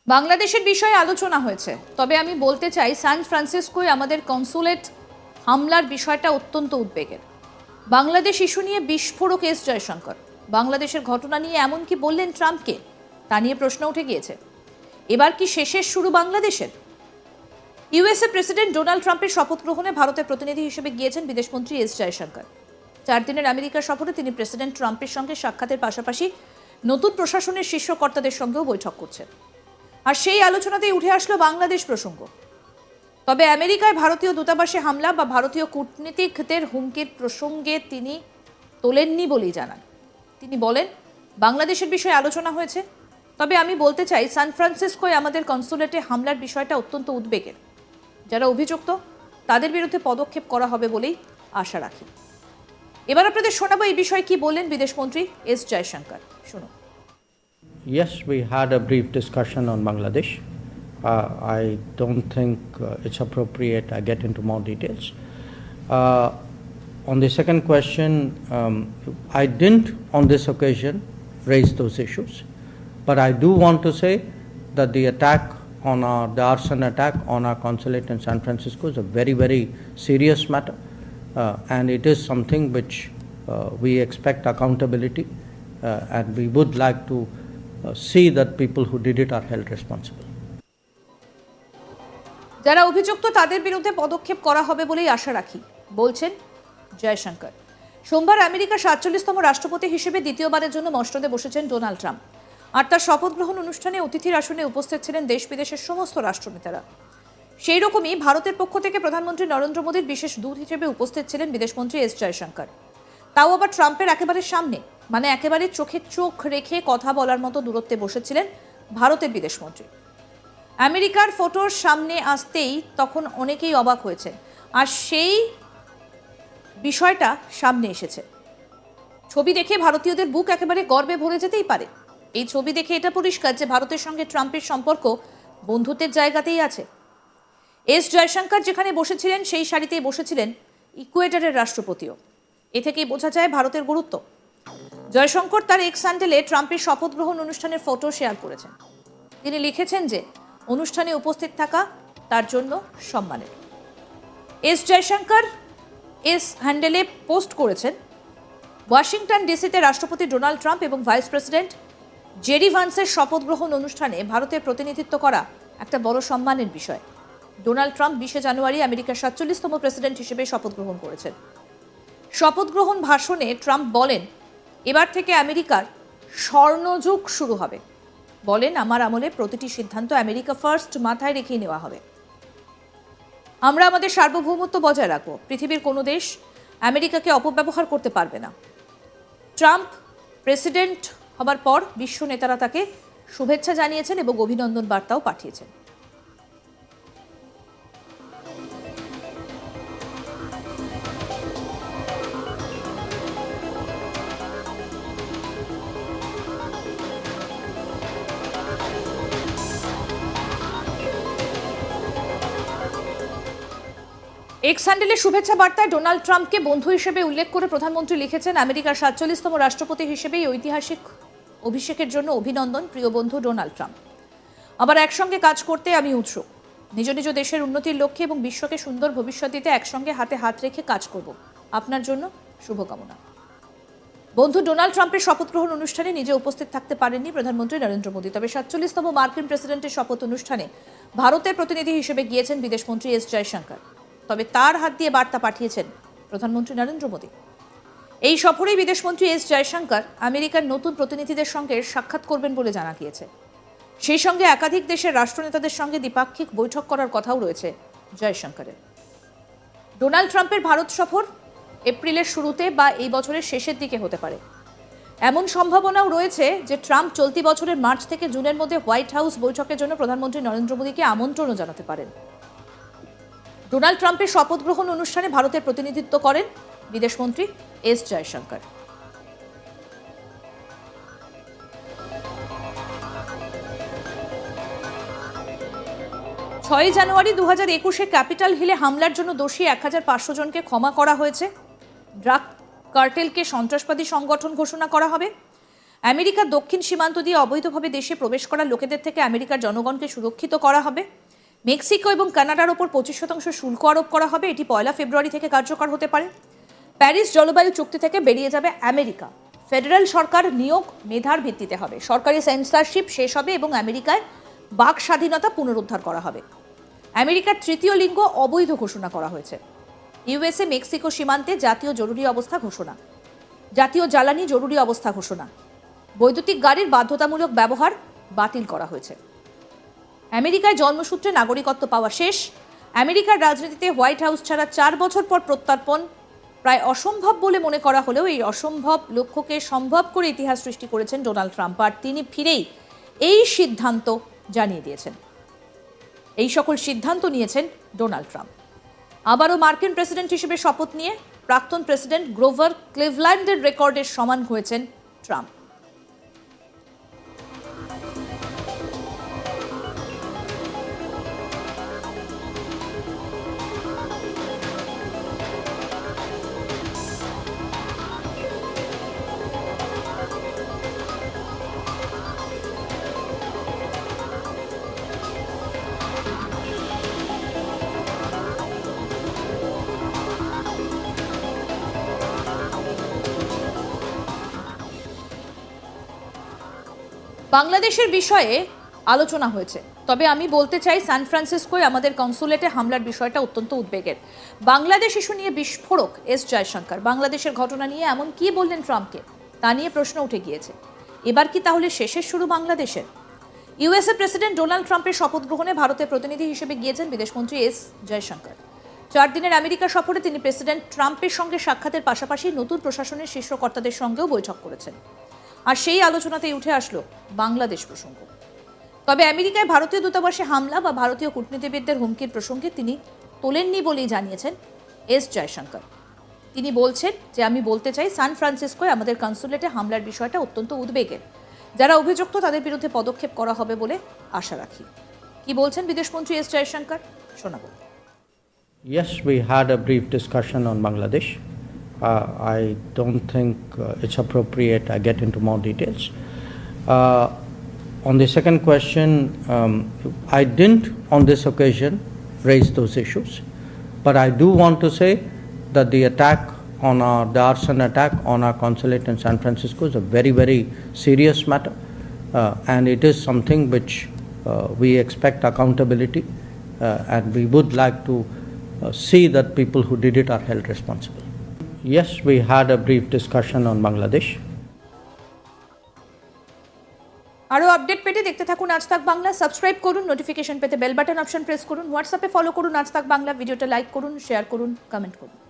বাংলাদেশের বিষয়ে আলোচনা হয়েছে, তবে আমি বলতে চাই সান ফ্রান্সিসকোয় আমাদের কনসুলেট হামলার বিষয়টা অত্যন্ত উদ্বেগের। বাংলাদেশ ইস্যু নিয়ে বিস্ফোরক এস জয়শঙ্কর বাংলাদেশের ঘটনা নিয়ে এমন কি বললেন ট্রাম্পকে, তা নিয়ে প্রশ্ন উঠে গিয়েছে। এবার কি শেষের শুরু বাংলাদেশের? ইউএসএ প্রেসিডেন্ট ডোনাল্ড ট্রাম্পের শপথ গ্রহণে ভারতের প্রতিনিধি হিসেবে গিয়েছেন বিদেশমন্ত্রী এস জয়শঙ্কর। 4 দিনের আমেরিকা সফরে তিনি প্রেসিডেন্ট ট্রাম্পের সঙ্গে সাক্ষাতের পাশাপাশি নতুন প্রশাসনের শীর্ষ কর্তাদের সঙ্গেও বৈঠক করছেন। আর সেই আলোচনাতেই উঠে আসলো বাংলাদেশ প্রসঙ্গ। তবে আমেরিকায় ভারতীয় দূতাবাসে হামলা বা ভারতীয় কূটনীতিকদের হুমকির প্রসঙ্গে তিনি তোলেননি বলেই জানান। তিনি বলেন, বাংলাদেশের বিষয়ে আলোচনা হয়েছে, তবে আমি বলতে চাই সান ফ্রান্সিসকোয় আমাদের কনসুলেটে হামলার বিষয়টা অত্যন্ত উদ্বেগের। যারা অভিযুক্ত তাদের বিরুদ্ধে পদক্ষেপ করা হবে বলেই আশা রাখি। এবার আপনাদের শোনাবো এই বিষয়ে কি বললেন বিদেশমন্ত্রী এস জয়শঙ্কর। শুনুন। Yes, we had a brief discussion on Bangladesh. I don't think it's appropriate I get into more details. On the second question, I didn't on this occasion raise those issues, but I do want to say that the arson attack on our consulate in San Francisco is a very, very serious matter, and it is something which we expect accountability, and we would like to see that people who did it are held responsible. যারা অভিযুক্ত তাদের বিরুদ্ধে পদক্ষেপ করা হবে বলেই আশা রাখি, বলছেন জয়শঙ্কর। সোমবার আমেরিকার 47তম রাষ্ট্রপতি হিসেবে দ্বিতীয়বারের জন্য মসনদে বসেছেন ডোনাল্ড ট্রাম্প। আর তার শপথ গ্রহণ অনুষ্ঠানে অতিথির আসনে উপস্থিত ছিলেন দেশ বিদেশের সমস্ত রাষ্ট্রনেতারা। সেই রকমই ভারতের পক্ষ থেকে প্রধানমন্ত্রী নরেন্দ্র মোদীর বিশেষ দূত হিসেবে উপস্থিত ছিলেন বিদেশমন্ত্রী এস জয়শঙ্কর। তাও আবার ট্রাম্পের একেবারে সামনে, মানে একেবারে চোখে চোখ রেখে কথা বলার মতো দূরত্বে বসেছিলেন ভারতের বিদেশমন্ত্রী। আমেরিকার ফটোর সামনে আসতেই তখন অনেকেই অবাক হয়েছেন, আর সেই বিষয়টা সামনে এসেছে। ছবি দেখে ভারতীয়দের বুক একেবারে গর্বে ভরে যেতেই পারে। এই ছবি দেখে এটা পরিষ্কার যে ভারতের সঙ্গে ট্রাম্পের সম্পর্ক বন্ধুত্বের জায়গাতেই আছে। এস জয়শঙ্কর যেখানে বসেছিলেন সেই সারিতেই বসেছিলেন ইকুয়েডরের রাষ্ট্রপতিও। এ থেকেই বোঝা যায় ভারতের গুরুত্ব। জয়শঙ্কর তার এক্স হ্যান্ডেলে ট্রাম্পের শপথ গ্রহণ অনুষ্ঠানের ফটো শেয়ার করেছেন। তিনি লিখেছেন যে অনুষ্ঠানে উপস্থিত থাকা তার জন্য সম্মানের। এস জয়শঙ্কর এস হ্যান্ডেলে পোস্ট করেছেন, ওয়াশিংটন ডিসিতে রাষ্ট্রপতি ডোনাল্ড ট্রাম্প এবং ভাইস প্রেসিডেন্ট জেডি ভান্সের শপথ গ্রহণ অনুষ্ঠানে ভারতের প্রতিনিধিত্ব করা একটা বড় সম্মানের বিষয়। ডোনাল্ড ট্রাম্প 20 জানুয়ারি আমেরিকার 47তম প্রেসিডেন্ট হিসেবে শপথ গ্রহণ করেছেন। শপথ গ্রহণ ভাষণে ট্রাম্প বলেন, এবার থেকে আমেরিকার স্বর্ণযুগ শুরু হবে। বলেন, আমার আমলে প্রতিটি সিদ্ধান্ত আমেরিকা ফার্স্ট মাথায় রেখেই নেওয়া হবে। আমরা আমাদের সার্বভৌমত্ব বজায় রাখবো। পৃথিবীর কোনো দেশ আমেরিকাকে অপব্যবহার করতে পারবে না। ট্রাম্প প্রেসিডেন্ট হবার পর বিশ্ব নেতারা তাকে শুভেচ্ছা জানিয়েছেন এবং অভিনন্দন বার্তাও পাঠিয়েছেন। এক্স হ্যান্ডেলে শুভেচ্ছা বার্তায় ডোনাল্ড ট্রাম্পকে বন্ধু হিসেবে উল্লেখ করে প্রধানমন্ত্রী লিখেছেন, আমেরিকার 47তম রাষ্ট্রপতি হিসেবে এই ঐতিহাসিক অভিষেকের জন্য অভিনন্দন প্রিয় বন্ধু ডোনাল্ড ট্রাম্প। আবার একসঙ্গে কাজ করতে আমি উৎসুক। নিজ নিজ দেশের উন্নতির লক্ষ্যে এবং বিশ্বকে সুন্দর ভবিষ্যৎ দিতে একসঙ্গে হাতে হাত রেখে কাজ করব। আপনার জন্য শুভকামনা। বন্ধু ডোনাল্ড ট্রাম্পের শপথ গ্রহণ অনুষ্ঠানে নিজে উপস্থিত থাকতে পারেননি প্রধানমন্ত্রী নরেন্দ্র মোদী, তবে 47তম মার্কিন প্রেসিডেন্টের শপথ অনুষ্ঠানে ভারতের প্রতিনিধি হিসেবে গিয়েছেন বিদেশমন্ত্রী এস জয়শঙ্কর। তবে তার হাত দিয়ে বার্তা পাঠিয়েছেন প্রধানমন্ত্রী নরেন্দ্র মোদী। এই সফরেই বিদেশমন্ত্রী এস জয়শঙ্কর আমেরিকার নতুন প্রতিনিধিদের সঙ্গে সাক্ষাৎ করবেন বলে জানা গিয়েছে। সেই সঙ্গে একাধিক দেশের রাষ্ট্রনেতাদের সঙ্গে দ্বিপাক্ষিক বৈঠক করার কথাও রয়েছে জয়শঙ্করের। ডোনাল্ড ট্রাম্পের ভারত সফর এপ্রিলের শুরুতে বা এই বছরের শেষের দিকে হতে পারে। এমন সম্ভাবনাও রয়েছে যে ট্রাম্প চলতি বছরের মার্চ থেকে জুনের মধ্যে হোয়াইট হাউস বৈঠকের জন্য প্রধানমন্ত্রী নরেন্দ্র মোদীকে আমন্ত্রণও জানাতে পারেন। ডোনাল্ড ট্রাম্পের শপথ গ্রহণ অনুষ্ঠানে ভারতের প্রতিনিধিত্ব করেন বিদেশমন্ত্রী এস জয়শঙ্কর। ছয়ই জানুয়ারি 2021 ক্যাপিটাল হিলে হামলার জন্য দোষী 1500 জনকে ক্ষমা করা হয়েছে। ড্রাগ কার্টেলকে সন্ত্রাসবাদী সংগঠন ঘোষণা করা হবে। আমেরিকার দক্ষিণ সীমান্ত দিয়ে অবৈধভাবে দেশে প্রবেশ করা লোকেদের থেকে আমেরিকার জনগণকে সুরক্ষিত করা হবে। মেক্সিকো এবং কানাডার ওপর 25% শুল্ক আরোপ করা হবে, এটি 1 ফেব্রুয়ারি থেকে কার্যকর হতে পারে। প্যারিস জলবায়ু চুক্তি থেকে বেরিয়ে যাবে আমেরিকা। ফেডারেল সরকার নিয়োগ মেধার ভিত্তিতে হবে। সরকারি সেন্সরশিপ শেষ হবে এবং আমেরিকায় বাক স্বাধীনতা পুনরুদ্ধার করা হবে। আমেরিকার তৃতীয় লিঙ্গ অবৈধ ঘোষণা করা হয়েছে। ইউএসএ মেক্সিকো সীমান্তে জাতীয় জরুরি অবস্থা ঘোষণা, জাতীয় জ্বালানি জরুরি অবস্থা ঘোষণা, বৈদ্যুতিক গাড়ির বাধ্যতামূলক ব্যবহার বাতিল করা হয়েছে। আমেরিকায় জন্মসূত্রে নাগরিকত্ব পাওয়া শেষ। আমেরিকার রাজনীতিতে হোয়াইট হাউস ছাড়া 4 বছর পর প্রত্যর্পণ প্রায় অসম্ভব বলে মনে করা হলেও এই অসম্ভব লক্ষ্যকে সম্ভব করে ইতিহাস সৃষ্টি করেছেন ডোনাল্ড ট্রাম্প, আর তিনি ফিরেই এই সিদ্ধান্ত জানিয়ে দিয়েছেন। এই সকল সিদ্ধান্ত নিয়েছেন ডোনাল্ড ট্রাম্প। আবারও মার্কিন প্রেসিডেন্ট হিসেবে শপথ নিয়ে প্রাক্তন প্রেসিডেন্ট গ্রোভার ক্লিভল্যান্ডের রেকর্ডের সমান হয়েছেন ট্রাম্প। বাংলাদেশের বিষয়ে আলোচনা হয়েছে, তবে আমি বলতে চাই সান ফ্রান্সিসকোয় আমাদের কনসুলেটে হামলার বিষয়টা অত্যন্ত উদ্বেগের। বাংলাদেশ ইস্যু নিয়ে বিস্ফোরক এস জয়শঙ্কর বাংলাদেশের ঘটনা নিয়ে এমন কি বললেন ট্রাম্পকে, তা নিয়ে প্রশ্ন উঠে গিয়েছে। এবার কি তাহলে শেষের শুরু বাংলাদেশের? ইউএসএ প্রেসিডেন্ট ডোনাল্ড ট্রাম্পের শপথ গ্রহণে ভারতের প্রতিনিধি হিসেবে গিয়েছেন বিদেশমন্ত্রী এস জয়শঙ্কর। 4 দিনের আমেরিকা সফরে তিনি প্রেসিডেন্ট ট্রাম্পের সঙ্গে সাক্ষাতের পাশাপাশি নতুন প্রশাসনের শীর্ষ কর্তাদের সঙ্গেও বৈঠক করেছেন। আর সেই আলোচনাতেই উঠে আসলো বাংলাদেশ প্রসঙ্গ। তবে আমেরিকায় ভারতীয় দূতাবাসে হামলা বা ভারতীয় কূটনীতিবিদদের হুমকির প্রসঙ্গে তিনি তোলেননি বলেই জানিয়েছেন এস জয়শঙ্কর। তিনি বলছেন যে আমি বলতে চাই সান ফ্রান্সিসকোয় আমাদের কনসুলেটে হামলার বিষয়টা অত্যন্ত উদ্বেগের। যারা অভিযুক্ত তাদের বিরুদ্ধে পদক্ষেপ করা হবে বলে আশা রাখি। কি বলছেন বিদেশমন্ত্রী এস জয়শঙ্কর, শোনাবো। Yes, we had a brief discussion on Bangladesh. I don't think it's appropriate I get into more details. On the second question, I didn't on this occasion raise those issues, but I do want to say that the arson attack on our consulate in San Francisco is a very, very serious matter, and it is something which we expect accountability, and we would like to see that people who did it are held responsible. Yes, we had a brief discussion on Bangladesh. আরও update পেতে দেখতে থাকুন আজ তাক Bangla. Subscribe করুন, notification পেতে bell button option press করুন, হোয়াটসঅ্যাপে ফলো করুন আজ তাক বাংলা, ভিডিওটা লাইক করুন, শেয়ার করুন, কমেন্ট করুন।